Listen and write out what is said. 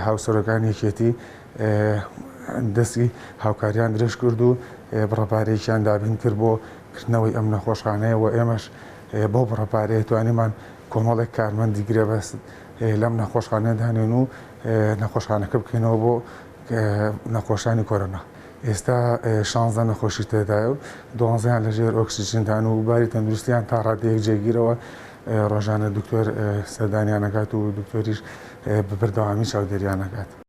هاوسەرەکان یەکێتی دەستی هاوکاریان درێژ کرد و بڕەپارێکیان دابین کرد بۆ کردنەوەی ئەم نەخۆشخانەیە و ئێمەش بۆ بڕەپارەیە توانیمان کۆمەڵێک کارمەندی گرێبەست لەم نەخۆشخانە دانێن و نەخۆشخانەکە بکەینەوە بۆ نەخۆشانی کۆرۆنا. ئێستا 16 نەخۆشی تێدایە و 12یان لەژێر ئۆکسیجندان و باری تەندروستیان تا ڕادەیەک جێگیرەوە ڕۆژانە دکتۆر سەردانیان ئەکات و دکتۆریش بەبەردەوامی چاودێریان ئەکات.